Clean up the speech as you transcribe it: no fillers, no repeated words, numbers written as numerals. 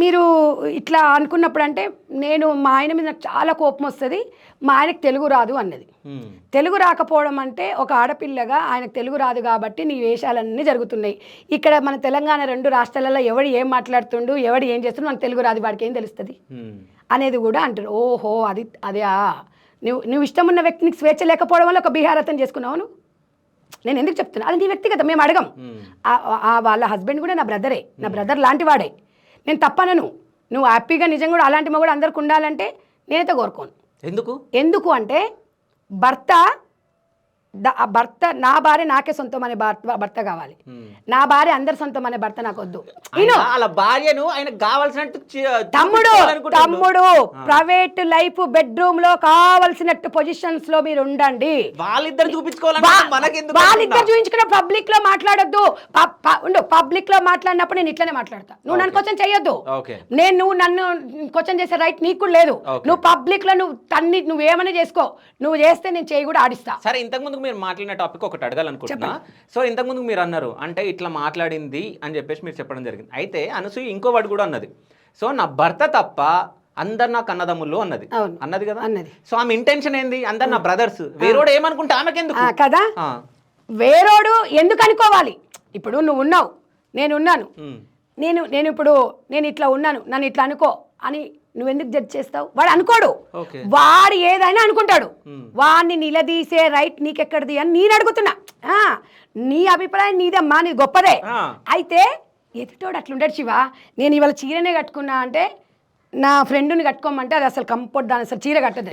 మీరు ఇట్లా అనుకున్నప్పుడు అంటే నేను మా ఆయన మీద నాకు చాలా కోపం వస్తుంది, మా ఆయనకు తెలుగు రాదు అన్నది. తెలుగు రాకపోవడం అంటే ఒక ఆడపిల్లగా ఆయనకు తెలుగు రాదు కాబట్టి నీ వేషాలన్నీ జరుగుతున్నాయి. ఇక్కడ మన తెలంగాణ 2 రాష్ట్రాలలో ఎవడు ఏం మాట్లాడుతుండు, ఎవడు ఏం చేస్తుండు, మనకు తెలుగు రాదు, వాడికి ఏం తెలుస్తుంది అనేది కూడా అంటారు. ఓహో అదే నువ్వు ఇష్టం ఉన్న వ్యక్తికి స్వేచ్ఛ లేకపోవడం వల్ల ఒక బీహార్ అతను చేసుకున్నావు. నేను ఎందుకు చెప్తున్నా, అది నీ వ్యక్తిగతం, మేము అడగం. వాళ్ళ హస్బెండ్ కూడా నా బ్రదరే, నా బ్రదర్ లాంటి వాడే. నేను తప్పనను, నువ్వు హ్యాపీగా నిజంగా కూడా అలాంటి మగవాడు అందరికి ఉండాలంటే నేనైతే కోరుకోను. ఎందుకు అంటే భర్త నా భార్య నాకే సొంతం అనే భర్త కావాలి, నా భార్య అందరి సొంతం అనే భర్త నాకు వద్దు. తమ్ముడు ప్రైవేట్ లైఫ్ బెడ్రూమ్ లో కావాల్సినట్టు పొజిషన్స్ లో మీరు ఉండండి. వాళ్ళిద్దరు చూపించుకున్న పబ్లిక్ లో మాట్లాడొద్దు. పబ్లిక్ లో మాట్లాడినప్పుడు నేను ఇట్లనే మాట్లాడతా. నువ్వు నన్ను క్వశ్చన్ చెయ్యొద్దు. నువ్వు నన్ను క్వశ్చన్ చేసే రైట్ నీకు కూడా లేదు. నువ్వు పబ్లిక్ లో నువ్వేమైనా చేసుకో, నువ్వు చేస్తే నేను చేయి కూడా ఆడిస్తా. సరే, ఇంతకుముందు మీరు మాట్లాడిన టాపిక్ ఒకటి అడగాలనుకుంటున్నా. సో ఇంతకుముందు మీరు అన్నారు అంటే ఇట్లా మాట్లాడింది అని చెప్పేసి మీరు చెప్పడం జరిగింది. అయితే అనసూయ ఇంకో వాడు కూడా అన్నది, సో నా భర్త తప్ప అందరు నాకు అన్నదమ్ముళ్ళు అన్నది కదా. సో ఆమె ఇంటెన్షన్ ఏంది, అందరు నా బ్రదర్స్, వేరోడు ఏమనుకుంటే ఆమెకెందుకు కదా. వేరోడు ఎందుకు అనుకోవాలి? ఇప్పుడు నువ్వు ఉన్నావు, నేనున్నాను, నేను ఇప్పుడు నేను ఇట్లా ఉన్నాను, నన్ను ఇట్లా అనుకో అని నువ్వెందుకు జడ్జ్ చేస్తావు? వాడు అనుకోడు, వాడు ఏదైనా అనుకుంటాడు. వాడిని నిలదీసే రైట్ నీకెక్కడిది అని నేను అడుగుతున్నా. నీ అభిప్రాయం నీదమ్మా, నీ గొప్పదే. అయితే ఎదుటోడు అట్లుంటాడు. శివ, నేను ఇవాళ చీరనే కట్టుకున్నా అంటే నా ఫ్రెండ్ని కట్టుకోమంటే అది అసలు కంఫర్ట్, దాని అసలు చీర కట్టదు.